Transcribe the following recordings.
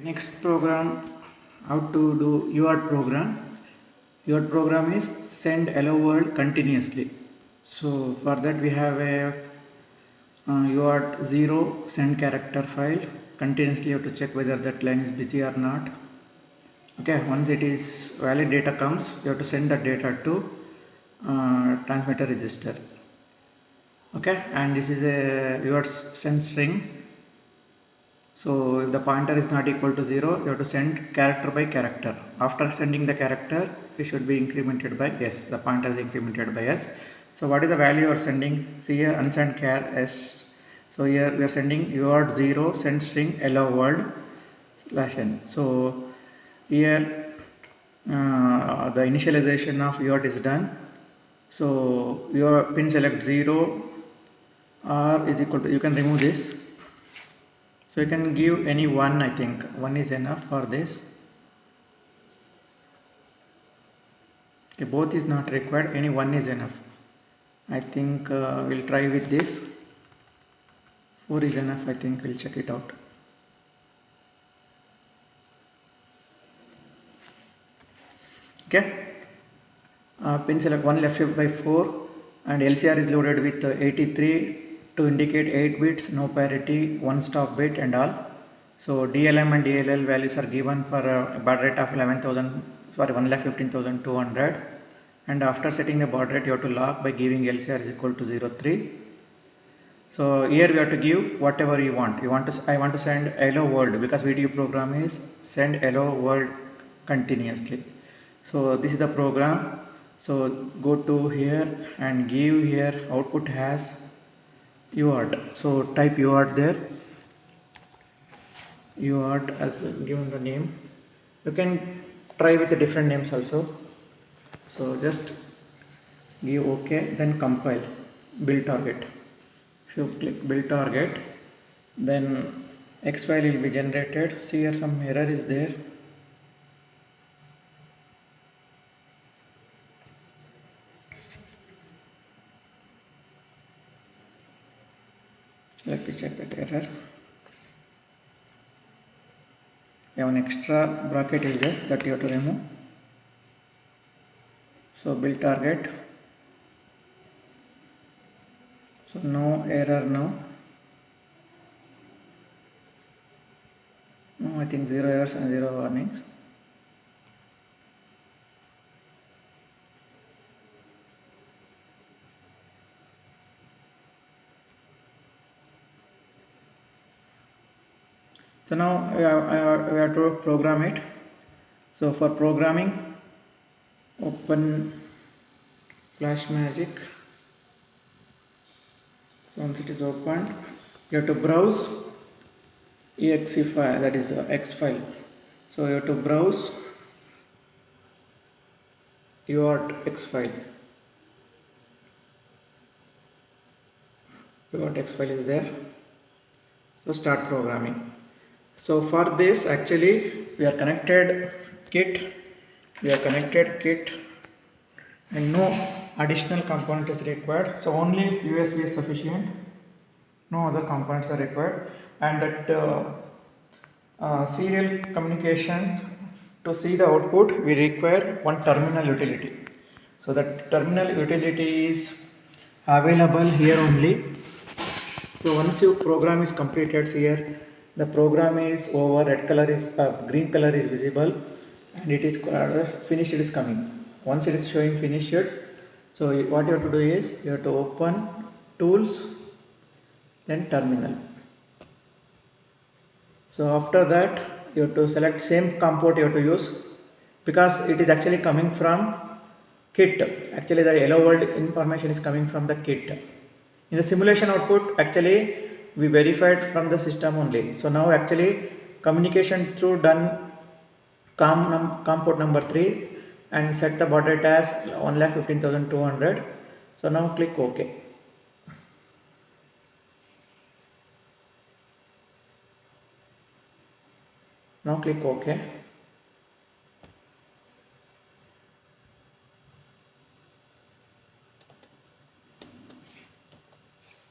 Next program, how to do UART program. UART program is send hello world continuously. So for that we have a UART 0 send character file. Continuously you have to check whether that line is busy or not. Okay, once it is valid data comes, you have to send that data to transmitter register. Okay, and this is a UART send string. So if the pointer is not equal to 0, you have to send character by character. After sending the character, it should be incremented by s. The pointer is incremented by s. So what is the value you are sending? See here, unsend char s. So here we are sending UART 0 send string hello world /n. So here the initialization of UART is done. So your pin select 0 r is equal to, you can remove this. So you can give any one, I think one is enough for this. Okay, both is not required, any one is enough. I think we'll try with this. 4 is enough, I think we'll check it out. Okay, pin select 1 left shift by 4 and LCR is loaded with 83 to indicate 8 bits, no parity, 1 stop bit and all. So DLM and DLL values are given for a baud rate of 1,15,200, and after setting the baud rate you have to lock by giving LCR is equal to 03. So here we have to give whatever you want. I want to send hello world because VDU program is send hello world continuously. So this is the program. So go to here and give here output has UART. So type UART there. UART as given the name. You can try with the different names also. So just give OK, then compile. Build target. If you click build target, then X file will be generated. See here some error is there. Let me check that error. You have an extra bracket is there that you have to remove. So build target. So no error now. No, I think 0 errors and 0 warnings. So now we have to program it. So for programming, open FlashMagick. So once it is opened, you have to browse exe file, that is X file. So you have to browse your X file. Your X file is there. So start programming. So for this actually we are connected kit. And no additional component is required. So only USB is sufficient. No other components are required. And that serial communication, to see the output we require one terminal utility. So that terminal utility is available here only. So once your program is completed, here the program is over, red color is green color is visible, and it is finished, it is coming. Once it is showing finished, so what you have to do is you have to open tools, then terminal. So after that you have to select same COM port you have to use, because it is actually coming from kit. Actually the hello world information is coming from the kit. In the simulation output actually we verified from the system only. So now actually communication through done COM port number 3 and set the baud rate as 1,15,200. So now click OK. Now click OK.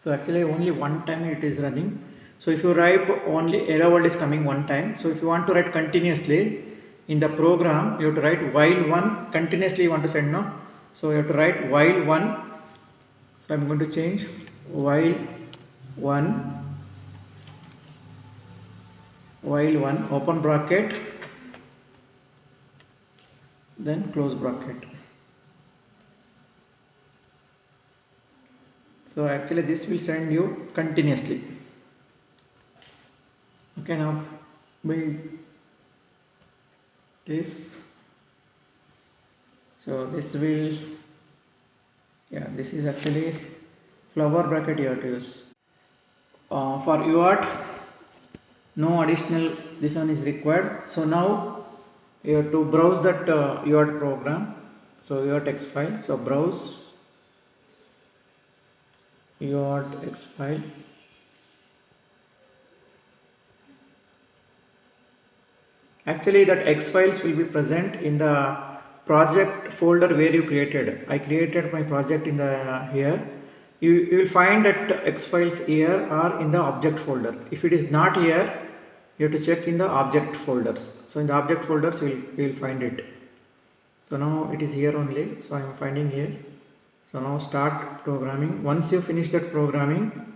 So actually only one time it is running. So if you write only hello world is coming one time. So if you want to write continuously in the program, you have to write while one continuously you want to send no. So you have to write while one. So I'm going to change while one open bracket, then close bracket. So actually this will send you continuously. Okay, now build this. So this will, yeah, this is actually flower bracket you have to use. For UART, no additional this one is required. So now you have to browse that UART program. So UART text file. So browse UART text file. Actually that X files will be present in the project folder where you created. I created my project in the here. You will find that X files here or in the object folder. If it is not here, you have to check in the object folders. So in the object folders you will find it. So now it is here only. So I am finding here. So now start programming. Once you finish that programming,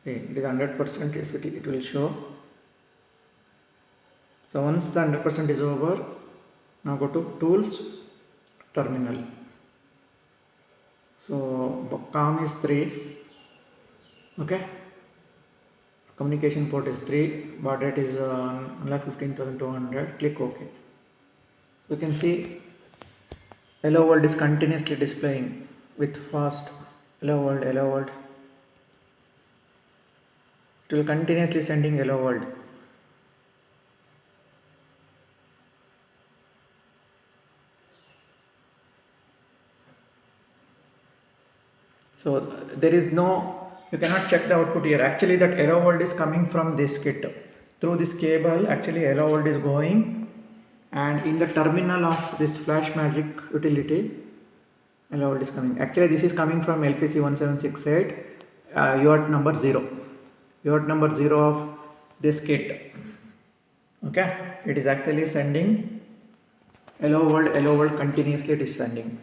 see, it is 100%. If it will show. So once the 100% is over, now go to tools, terminal. So COM is 3, okay. Communication port is 3, baud rate is 1,15,200. Click OK. So you can see hello world is continuously displaying with fast hello world, hello world. It will continuously sending hello world. So there is no, you cannot check the output here. Actually that hello world is coming from this kit. Through this cable actually hello world is going, and in the terminal of this flash magic utility hello world is coming. Actually this is coming from LPC 1768 UART number 0. UART number 0 of this kit. Okay, it is actually sending hello world continuously it is sending.